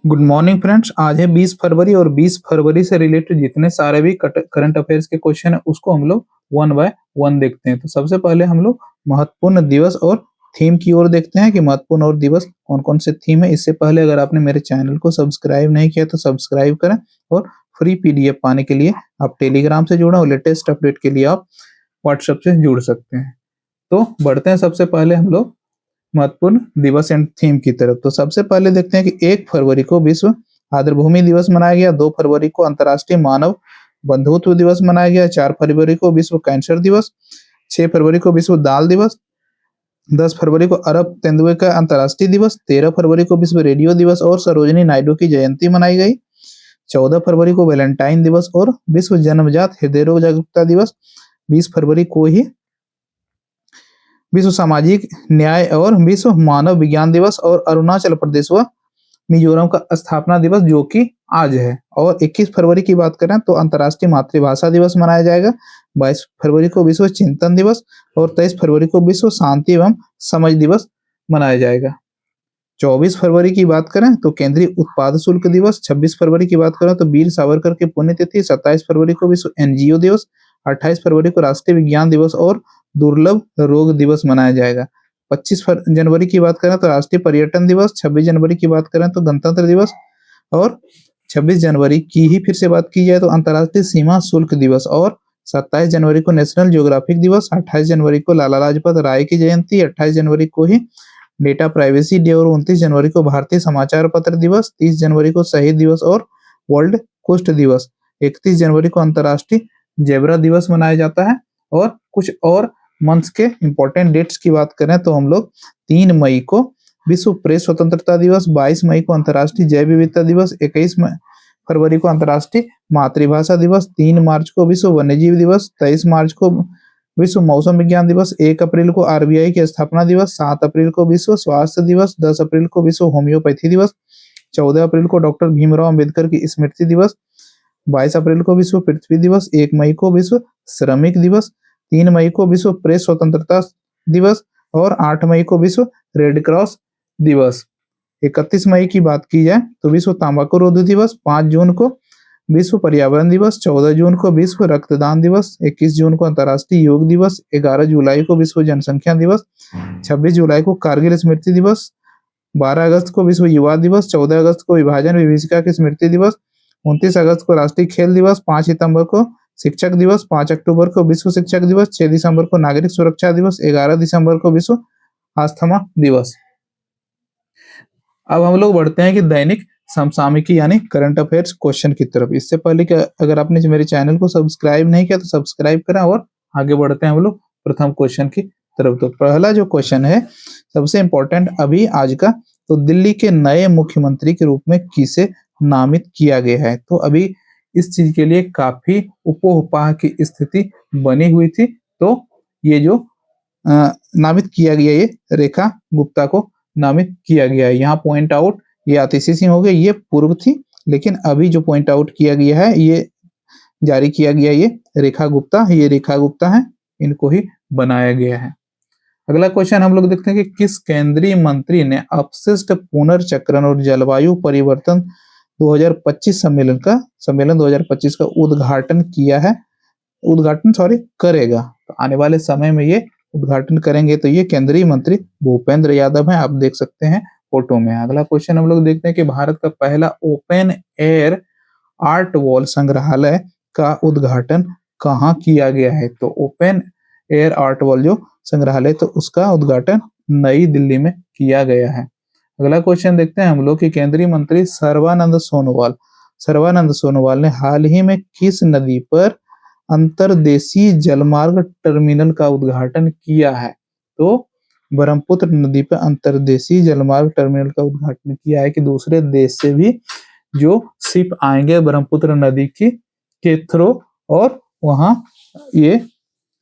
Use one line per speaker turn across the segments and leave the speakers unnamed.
Good morning friends. आज है 20 फरवरी और 20 फरवरी से रिलेटेड जितने सारे भी करंट अफेयर्स के क्वेश्चन है उसको हम लोग वन बाय वन देखते हैं। तो सबसे पहले हम लोग महत्वपूर्ण दिवस और थीम की ओर देखते हैं कि महत्वपूर्ण और दिवस कौन कौन से थीम है। इससे पहले अगर आपने मेरे चैनल को सब्सक्राइब नहीं किया तो सब्सक्राइब करें और फ्री पीडीएफ पाने के लिए आप टेलीग्राम से जुड़ें और लेटेस्ट अपडेट के लिए आप व्हाट्सएप से जुड़ सकते हैं। तो बढ़ते हैं सबसे पहले हम लोग महत्वपूर्ण दिवस एंड थीम की तरफ। तो सबसे पहले देखते हैं कि 1 फरवरी को विश्व आर्द्रभूमि दिवस मनाया गया, 2 फरवरी को अंतर्राष्ट्रीय मानव बंधुत्व दिवस मनाया गया, 4 फरवरी को विश्व कैंसर दिवस, 6 फरवरी को विश्व दाल दिवस, 10 फरवरी को अरब तेंदुए का अंतर्राष्ट्रीय दिवस, 13 फरवरी को विश्व रेडियो दिवस और सरोजिनी नायडू की जयंती मनाई गई, 14 फरवरी को वैलेंटाइन दिवस और विश्व जन्मजात हृदय रोग जागरूकता दिवस, 20 फरवरी को ही विश्व सामाजिक न्याय और विश्व मानव विज्ञान दिवस और अरुणाचल प्रदेश व मिजोरम का स्थापना दिवस जो कि आज है। और 21 फरवरी की बात करें तो अंतर्राष्ट्रीय मातृभाषा दिवस मनाया जाएगा, 22 फरवरी को विश्व चिंतन दिवस और 23 फरवरी को विश्व शांति एवं समझ दिवस मनाया जाएगा। 24 फरवरी की बात करें तो केंद्रीय उत्पाद शुल्क दिवस, 26 फरवरी की बात करें तो वीर सावरकर की पुण्यतिथि, 27 फरवरी को विश्व एनजीओ दिवस, 28 फरवरी को राष्ट्रीय विज्ञान दिवस और दुर्लभ रोग दिवस मनाया जाएगा। 25 जनवरी की बात करें तो राष्ट्रीय पर्यटन दिवस, 26 जनवरी की बात करें तो गणतंत्र दिवस और 26 जनवरी की ही फिर से बात की जाए तो अंतर्राष्ट्रीय सीमा शुल्क दिवस और 27 जनवरी को नेशनल ज्योग्राफिक दिवस, 28 जनवरी को लाला लाजपत राय की जयंती, 28 जनवरी को ही डेटा प्राइवेसी डे और 29 जनवरी को भारतीय समाचार पत्र दिवस, 30 जनवरी को शहीद दिवस और वर्ल्ड कुष्ठ दिवस, 31 जनवरी को अंतर्राष्ट्रीय जेब्रा दिवस मनाया जाता है। और कुछ और मंथ्स के इंपॉर्टेंट डेट्स की बात करें तो हम लोग 3 मई को विश्व प्रेस स्वतंत्रता दिवस, 22 मई को अंतर्राष्ट्रीय जैव विविधता दिवस, 21 फरवरी को अंतर्राष्ट्रीय मातृभाषा दिवस, 3 मार्च को विश्व वन्यजीव दिवस, 23 मार्च को विश्व मौसम विज्ञान दिवस, 1 अप्रैल को आरबीआई की स्थापना दिवस, 7 अप्रैल को विश्व स्वास्थ्य दिवस, 10 अप्रैल को विश्व होम्योपैथी दिवस, 14 अप्रैल को डॉक्टर भीमराव अंबेडकर की स्मृति दिवस, 22 अप्रैल को विश्व पृथ्वी दिवस, 1 मई को विश्व श्रमिक दिवस, 3 मई को विश्व प्रेस स्वतंत्रता दिवस और 8 मई को विश्व रेड क्रॉस दिवस। 31 मई की बात की जाए तो विश्व तंबाकू रोधी दिवस, 5 जून को विश्व पर्यावरण दिवस, 14 जून को विश्व रक्तदान दिवस, 21 जून को अंतर्राष्ट्रीय योग दिवस, 11 जुलाई को विश्व जनसंख्या दिवस, 26 जुलाई को कारगिल स्मृति दिवस, 12 अगस्त को विश्व युवा दिवस, 14 अगस्त को विभाजन विभीषिका की स्मृति दिवस, 29 अगस्त को राष्ट्रीय खेल दिवस, 5 सितंबर को शिक्षक दिवस, 5 अक्टूबर को विश्व शिक्षक दिवस, 6 दिसंबर को नागरिक सुरक्षा दिवस, 11 दिसंबर को विश्व अस्थमा दिवस। अब हम लोग बढ़ते हैं कि दैनिक समसामयिकी यानी करंट अफेयर्स क्वेश्चन की तरफ। इससे पहले कि अगर आपने मेरे चैनल को सब्सक्राइब नहीं किया तो सब्सक्राइब करें और आगे बढ़ते हैं हम लोग प्रथम क्वेश्चन की तरफ। तो पहला जो क्वेश्चन है सबसे इंपॉर्टेंट अभी आज का, तो दिल्ली के नए मुख्यमंत्री के रूप में किसे नामित किया गया है। तो अभी इस चीज के लिए काफी उपोह की स्थिति बनी हुई थी। तो ये जो नामित किया गया, ये रेखा गुप्ता को नामित किया गया है। यहाँ पॉइंट आउट ये आतिशी सिंह हो गए, ये पूर्व थी, लेकिन अभी जो पॉइंट आउट किया गया है ये जारी किया गया, ये रेखा गुप्ता है, इनको ही बनाया गया है। अगला क्वेश्चन हम लोग देखते हैं कि किस केंद्रीय मंत्री ने अपशिष्ट पुनर्चक्रण और जलवायु परिवर्तन 2025 सम्मेलन 2025 का उद्घाटन करेगा। तो आने वाले समय में ये उद्घाटन करेंगे। तो ये केंद्रीय मंत्री भूपेंद्र यादव हैं, आप देख सकते हैं फोटो में। अगला क्वेश्चन हम लोग देखते हैं कि भारत का पहला ओपन एयर आर्ट वॉल संग्रहालय का उद्घाटन कहाँ किया गया है। तो ओपन एयर आर्ट वॉल जो संग्रहालय, तो उसका उद्घाटन नई दिल्ली में किया गया है। अगला क्वेश्चन देखते हैं हम लोग कि केंद्रीय मंत्री सर्बानंद सोनोवाल ने हाल ही में किस नदी पर अंतर्देशीय जलमार्ग टर्मिनल का उद्घाटन किया है। तो ब्रह्मपुत्र नदी पर अंतर्देशीय जलमार्ग टर्मिनल का उद्घाटन किया है कि दूसरे देश से भी जो शिप आएंगे ब्रह्मपुत्र नदी के थ्रू और वहां ये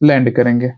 लैंड करेंगे।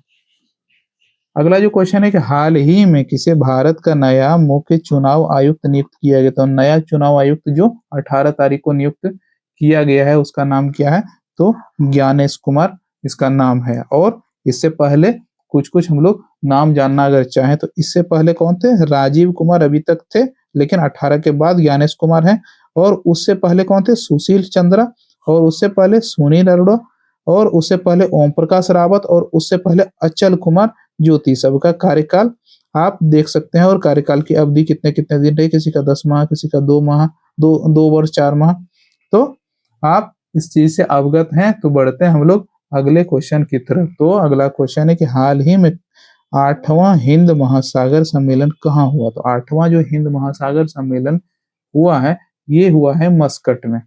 अगला जो क्वेश्चन है कि हाल ही में किसे भारत का नया मुख्य चुनाव आयुक्त नियुक्त किया गया। तो नया चुनाव आयुक्त जो 18 तारीख को नियुक्त किया गया है उसका नाम क्या है। तो ज्ञानेश कुमार इसका नाम है। और इससे पहले कुछ हम लोग नाम जानना अगर चाहें तो इससे पहले कौन थे, राजीव कुमार अभी तक थे, लेकिन 18 के बाद ज्ञानेश कुमार हैं, और उससे पहले कौन थे? सुशील चंद्रा, और उससे पहले सुनील अरोड़ा, और उससे पहले ओम प्रकाश रावत, और उससे पहले अचल कुमार ज्योति। सबका कार्यकाल आप देख सकते हैं, और कार्यकाल की अवधि कितने कितने दिन रही, किसी का 10 माह, किसी का 2 माह, 2 वर्ष 4 माह। तो आप इस चीज से अवगत हैं। तो बढ़ते हैं हम लोग अगले क्वेश्चन की तरफ। तो अगला क्वेश्चन है कि हाल ही में 8वां हिंद महासागर सम्मेलन कहाँ हुआ? तो 8वां जो हिंद महासागर सम्मेलन हुआ है, ये हुआ है मस्कट में।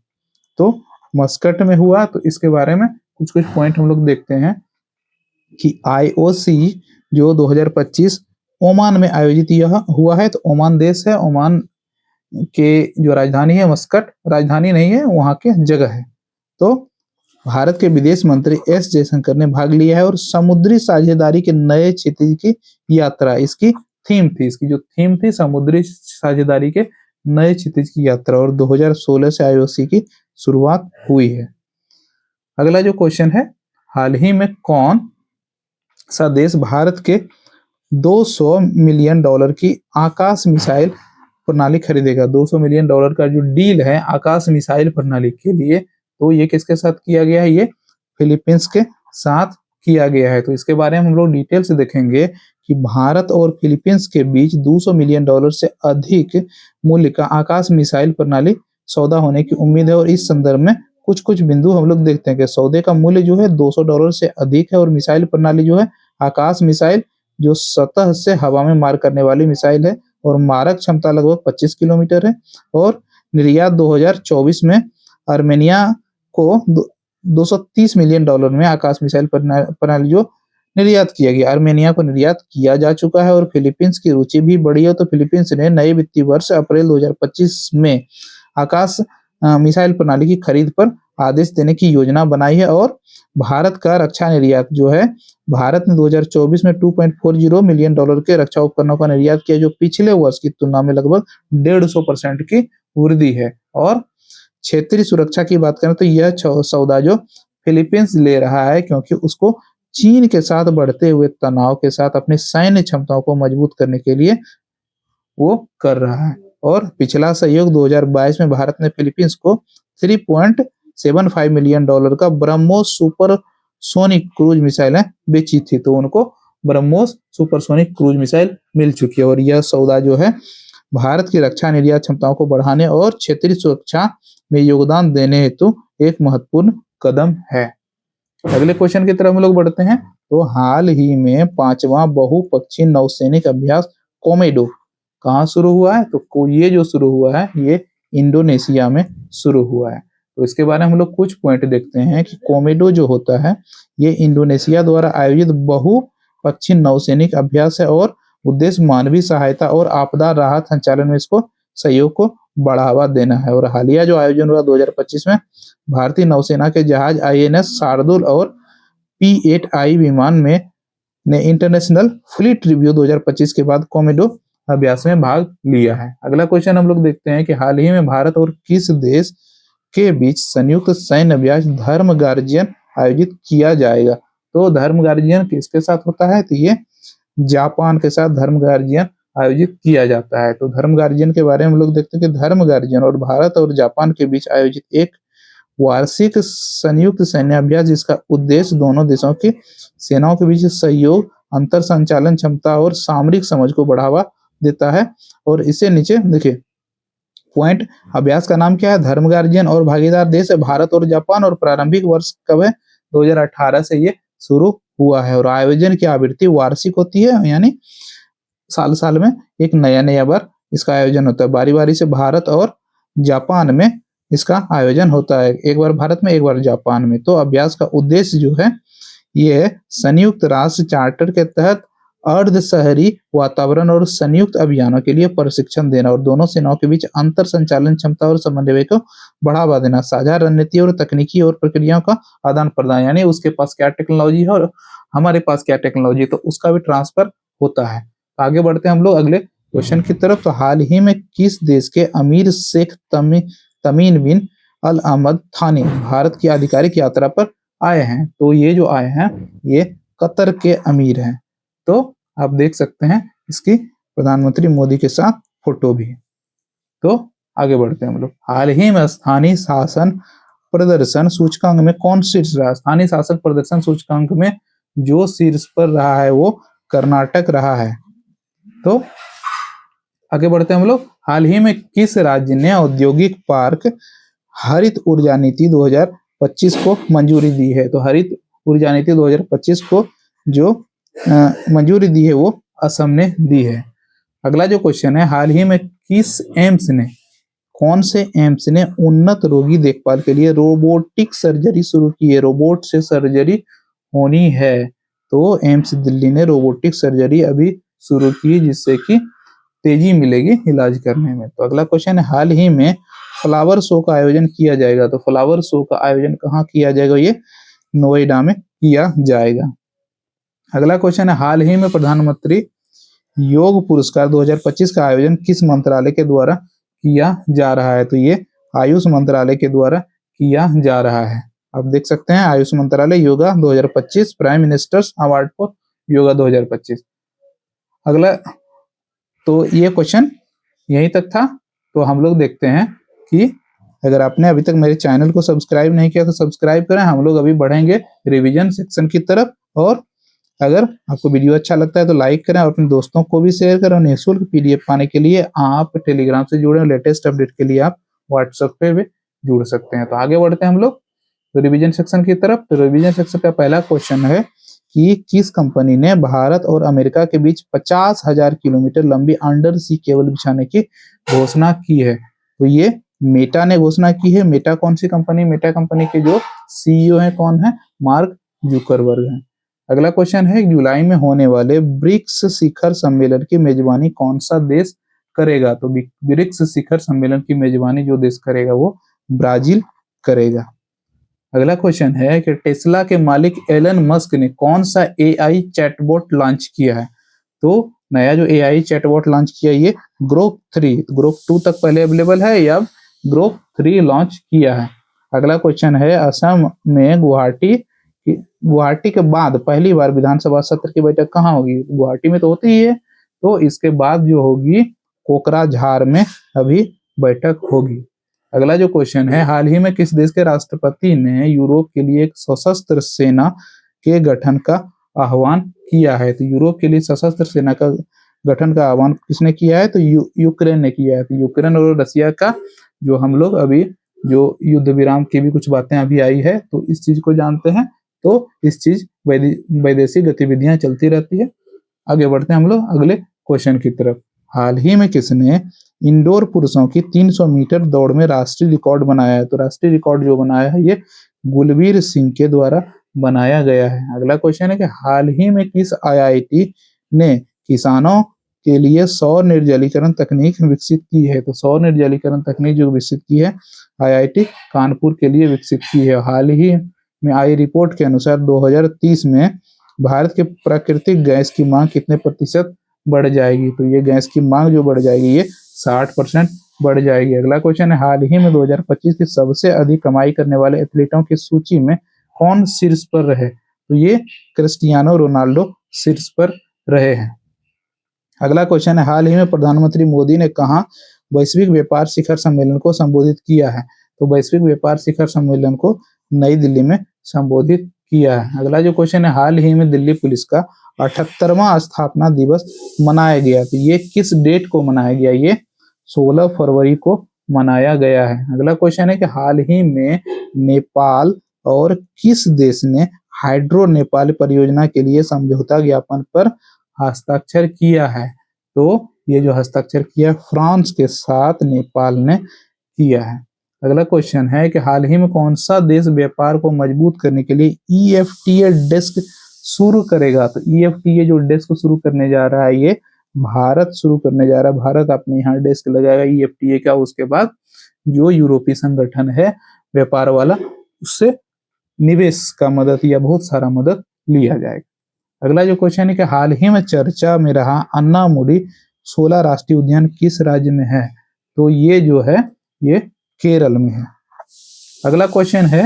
तो मस्कट में हुआ, तो इसके बारे में कुछ कुछ पॉइंट हम लोग देखते हैं कि IOC जो 2025 ओमान में आयोजित यह हुआ है। तो ओमान देश है, ओमान के जो राजधानी है मस्कट, राजधानी नहीं है, वहां के जगह है। तो भारत के विदेश मंत्री एस जयशंकर ने भाग लिया है, और समुद्री साझेदारी के नए क्षितिज की यात्रा इसकी थीम थी। इसकी जो थीम थी, समुद्री साझेदारी के नए क्षितिज की यात्रा, और 2016 से IOC की शुरुआत हुई है। अगला जो क्वेश्चन है, हाल ही में कौन सा देश भारत के $200 मिलियन की आकाश मिसाइल प्रणाली खरीदेगा? $200 मिलियन का जो डील है आकाश मिसाइल प्रणाली के लिए, तो ये किसके साथ किया गया है? ये फिलीपींस के साथ किया गया है। तो इसके बारे में हम लोग डिटेल से देखेंगे कि भारत और फिलीपींस के बीच $200 मिलियन से अधिक मूल्य का आकाश मिसाइल प्रणाली सौदा होने की उम्मीद है। और इस संदर्भ में कुछ कुछ बिंदु हम लोग देखते हैं कि सौदे का मूल्य जो है $200 से अधिक है, और मिसाइल प्रणाली जो है आकाश मिसाइल जो सतह से हवा में मार करने वाली मिसाइल है, और मारक क्षमता लगभग 25 किलोमीटर है। और निर्यात 2024 में आर्मेनिया को $230 मिलियन में आकाश मिसाइल प्रणाली जो निर्यात किया गया, आर्मेनिया को निर्यात किया जा चुका है। और फिलीपींस की रुचि भी बढ़ी है। तो फिलीपींस ने नए वित्तीय वर्ष अप्रैल 2025 में आकाश मिसाइल प्रणाली की खरीद पर आदेश देने की योजना बनाई है। और भारत का रक्षा निर्यात जो है, भारत ने 2024 में $2.40 मिलियन के रक्षा उपकरणों का निर्यात किया, जो पिछले वर्ष की तुलना में लगभग 150% की वृद्धि है। और क्षेत्रीय सुरक्षा की बात करें तो यह सौदा जो फिलीपींस ले रहा है, क्योंकि उसको चीन के साथ बढ़ते हुए तनाव के साथ अपनी सैन्य क्षमताओं को मजबूत करने के लिए वो कर रहा है। और पिछला सहयोग 2022 में भारत ने फिलीपींस को $3.75 मिलियन का ब्रह्मोस सुपरसोनिक क्रूज मिसाइलें बेची थी। तो उनको ब्रह्मोस सुपरसोनिक क्रूज मिसाइल मिल चुकी है। और यह सौदा जो है भारत की रक्षा निर्यात क्षमताओं को बढ़ाने और क्षेत्रीय सुरक्षा में योगदान देने हेतु एक महत्वपूर्ण कदम है। अगले क्वेश्चन की तरफ हम लोग बढ़ते हैं। तो हाल ही में 5वां बहुपक्षीय नौसैनिक अभ्यास कोमेडो कहाँ शुरू हुआ है? तो ये जो शुरू हुआ है, ये इंडोनेशिया में शुरू हुआ है। तो इसके बारे में हम लोग कुछ पॉइंट देखते हैं कि कोमेडो जो होता है, ये इंडोनेशिया द्वारा आयोजित बहुपक्षीय नौसैनिक अभ्यास है, और उद्देश्य मानवीय सहायता और आपदा राहत संचालन में इसको सहयोग को बढ़ावा देना है। और हालिया जो आयोजन हुआ 2025 में, भारतीय नौसेना के जहाज INS शार्दुल और P-8I विमान में ने इंटरनेशनल फ्लीट रिव्यू 2025 के बाद कोमेडो अभ्यास में भाग लिया है। अगला क्वेश्चन हम लोग देखते हैं कि हाल ही में भारत और किस देश के बीच संयुक्त सैन्य अभ्यास धर्म गार्जियन आयोजित किया जाएगा? तो धर्म गार्जियन किसके साथ होता है? तो ये जापान के साथ धर्म गार्जियन आयोजित किया जाता है। तो धर्म गार्जियन के बारे में हम लोग देखते हैं कि धर्म गार्जियन और भारत और जापान के बीच आयोजित एक वार्षिक संयुक्त सैन्य अभ्यास, जिसका उद्देश्य दोनों देशों की सेनाओं के बीच सहयोग, अंतर संचालन क्षमता और सामरिक समझ को बढ़ावा देता है। और इसे नीचे देखिए पॉइंट, अभ्यास का नाम क्या है? धर्म गार्जियन। और भागीदार देश है भारत और जापान। और प्रारंभिक वर्ष कब है? 2018 से ये शुरू हुआ है। और आयोजन की आवृत्ति वार्षिक होती है, यानी साल साल में एक नया नया बार इसका आयोजन होता है। बारी बारी से भारत और जापान में इसका आयोजन होता है, एक बार भारत में एक बार जापान में। तो अभ्यास का उद्देश्य जो है, ये संयुक्त राष्ट्र चार्टर के तहत अर्ध शहरी वातावरण और संयुक्त अभियानों के लिए प्रशिक्षण देना, और दोनों सेनाओं के बीच अंतर संचालन क्षमता और समन्वय को बढ़ावा देना, साझा रणनीति और तकनीकी और प्रक्रियाओं का आदान प्रदान, यानी उसके पास क्या टेक्नोलॉजी है और हमारे पास क्या टेक्नोलॉजी, तो उसका भी ट्रांसफर होता है। आगे बढ़ते हैं हम लोग अगले क्वेश्चन की तरफ। तो हाल ही में किस देश के अमीर शेख तमीम बिन अल अहमद थानी भारत की आधिकारिक यात्रा पर आए हैं? तो ये जो आए हैं, ये कतर के अमीर हैं। तो आप देख सकते हैं इसकी प्रधानमंत्री मोदी के साथ फोटो भी है। तो आगे बढ़ते हैं हम लोग। हाल ही में स्थानीय शासन प्रदर्शन सूचकांक में कौन शीर्ष रहा? स्थानीय शासन प्रदर्शन सूचकांक में जो शीर्ष पर रहा है वो कर्नाटक रहा है। तो आगे बढ़ते हैं हम लोग। हाल ही में किस राज्य ने औद्योगिक पार्क हरित ऊर्जा नीति 2025 को मंजूरी दी है? तो हरित ऊर्जा नीति 2025 को जो मंजूरी दी है वो असम ने दी है। अगला जो क्वेश्चन है, हाल ही में किस एम्स ने, कौन से एम्स ने उन्नत रोगी देखभाल के लिए रोबोटिक सर्जरी शुरू की है? रोबोट से सर्जरी होनी है तो एम्स दिल्ली ने रोबोटिक सर्जरी अभी शुरू की, जिससे कि तेजी मिलेगी इलाज करने में। तो अगला क्वेश्चन है, हाल ही में फ्लावर शो का आयोजन किया जाएगा। तो फ्लावर शो का आयोजन कहाँ किया जाएगा? ये नोएडा में किया जाएगा। अगला क्वेश्चन है, हाल ही में प्रधानमंत्री योग पुरस्कार 2025 का आयोजन किस मंत्रालय के द्वारा किया जा रहा है? तो ये आयुष मंत्रालय के द्वारा किया जा रहा है। आप देख सकते हैं आयुष मंत्रालय yoga 2025 prime ministers award for yoga 2025। अगला, तो ये क्वेश्चन यहीं तक था। तो हम लोग देखते हैं कि अगर आपने अभी तक मेरे चैनल को सब्सक्राइब नहीं किया तो सब्सक्राइब करें। हम लोग अभी बढ़ेंगे रिवीजन सेक्शन की तरफ। और अगर आपको वीडियो अच्छा लगता है तो लाइक करें और अपने दोस्तों को भी शेयर करें। निःशुल्क पीडीएफ पाने के लिए आप टेलीग्राम से जुड़े, लेटेस्ट अपडेट के लिए आप व्हाट्सएप पे भी जुड़ सकते हैं। तो आगे बढ़ते हैं हम लोग तो रिवीजन सेक्शन की तरफ। तो रिवीजन सेक्शन का पहला क्वेश्चन है कि किस कंपनी ने भारत और अमेरिका के बीच 50,000 किलोमीटर लंबी अंडर सी केबल बिछाने की घोषणा की है? तो ये मेटा ने घोषणा की है। मेटा कौन सी कंपनी? मेटा कंपनी के जो सीईओ है कौन है? मार्क जुकरबर्ग है। अगला क्वेश्चन है, जुलाई में होने वाले ब्रिक्स शिखर सम्मेलन की मेजबानी कौन सा देश करेगा? तो ब्रिक्स शिखर सम्मेलन की मेजबानी जो देश करेगा वो ब्राजील करेगा। अगला क्वेश्चन है कि टेस्ला के मालिक एलन मस्क ने कौन सा एआई चैटबॉट लॉन्च किया है? तो नया जो एआई चैटबॉट लॉन्च किया ये ग्रोक 3, ग्रोक 2 तक पहले अवेलेबल है, या ग्रोक 3 लॉन्च किया है। अगला क्वेश्चन है, असम में गुवाहाटी के बाद पहली बार विधानसभा सत्र की बैठक कहाँ होगी? गुवाहाटी में तो होती ही है, तो इसके बाद जो होगी कोकराझार में अभी बैठक होगी। अगला जो क्वेश्चन है, हाल ही में किस देश के राष्ट्रपति ने यूरोप के लिए एक सशस्त्र सेना के गठन का आह्वान किया है? तो यूरोप के लिए सशस्त्र सेना का गठन का आह्वान किसने किया है? तो यूक्रेन ने किया है। तो यूक्रेन और रशिया का जो हम लोग अभी जो युद्ध विराम की भी कुछ बातें अभी आई है, तो इस चीज को जानते हैं। तो इस चीज वैदेशिक गतिविधियां चलती रहती है। आगे बढ़ते हैं हम लोग अगले क्वेश्चन की तरफ। हाल ही में किसने इंडोर पुरुषों की 300 मीटर दौड़ में राष्ट्रीय रिकॉर्ड बनाया है? तो राष्ट्रीय रिकॉर्ड जो बनाया है ये गुलबीर सिंह के द्वारा बनाया गया है। अगला क्वेश्चन है कि हाल ही में किस आईआईटी ने किसानों के लिए सौर निर्जलीकरण तकनीक विकसित की है? तो सौर निर्जलीकरण तकनीक जो विकसित की है आईआईटी कानपुर के लिए विकसित की है। हाल ही में आई रिपोर्ट के अनुसार 2030 में भारत के प्राकृतिक गैस की मांग कितने प्रतिशत बढ़ जाएगी? तो ये गैस की मांग जो बढ़ जाएगी ये 60% बढ़ जाएगी। अगला क्वेश्चन है, हाल ही में 2025 की सबसे अधिक कमाई करने वाले एथलीटों की सूची में कौन शीर्ष पर रहे? तो ये क्रिस्टियानो रोनाल्डो शीर्ष पर रहे हैं। अगला क्वेश्चन है, हाल ही में प्रधानमंत्री मोदी ने कहा वैश्विक व्यापार शिखर सम्मेलन को संबोधित किया है? तो वैश्विक व्यापार शिखर सम्मेलन को नई दिल्ली में संबोधित किया है। अगला जो क्वेश्चन है, हाल ही में दिल्ली पुलिस का 78वां स्थापना दिवस मनाया गया। तो ये किस डेट को मनाया गया? ये 16 फरवरी को मनाया गया है। अगला क्वेश्चन है कि हाल ही में नेपाल और किस देश ने हाइड्रो नेपाल परियोजना के लिए समझौता ज्ञापन पर हस्ताक्षर किया है? तो ये जो हस्ताक्षर किया फ्रांस के साथ नेपाल ने किया है। अगला क्वेश्चन है कि हाल ही में कौन सा देश व्यापार को मजबूत करने के लिए ईएफटीए डेस्क शुरू करेगा? तो ईएफटीए जो डेस्क शुरू करने जा रहा है ये भारत शुरू करने जा रहा है। भारत अपने यहाँ डेस्क लगाएगा ईएफटीए का। उसके बाद जो यूरोपीय संगठन है व्यापार वाला उससे निवेश का मदद या बहुत सारा मदद लिया जाएगा। अगला जो क्वेश्चन है कि हाल ही में चर्चा में रहा अन्नामुडी 16 राष्ट्रीय उद्यान किस राज्य में है? तो ये जो है ये केरल में है। अगला क्वेश्चन है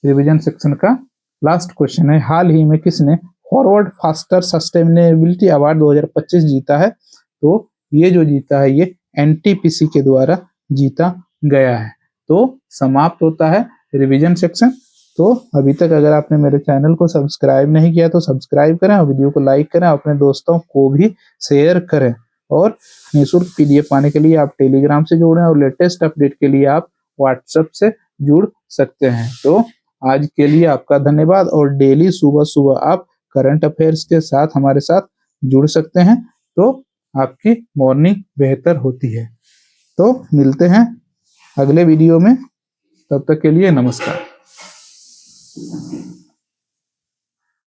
रिवीजन सेक्शन का लास्ट क्वेश्चन है, हाल ही में किसने फॉरवर्ड फास्टर सस्टेनेबिलिटी अवार्ड 2025 जीता है? तो ये जो जीता है ये एनटीपीसी के द्वारा जीता गया है। तो समाप्त होता है रिवीजन सेक्शन। तो अभी तक अगर आपने मेरे चैनल को सब्सक्राइब नहीं किया तो सब्सक्राइब करें और वीडियो को लाइक करें, अपने दोस्तों को भी शेयर करें। और निःशुल्क पीडीएफ पाने के लिए आप टेलीग्राम से जुड़ें और लेटेस्ट अपडेट के लिए आप व्हाट्सएप से जुड़ सकते हैं। तो आज के लिए आपका धन्यवाद और डेली सुबह सुबह आप करंट अफेयर्स के साथ हमारे साथ जुड़ सकते हैं, तो आपकी मॉर्निंग बेहतर होती है। तो मिलते हैं अगले वीडियो में, तब तक के लिए नमस्कार।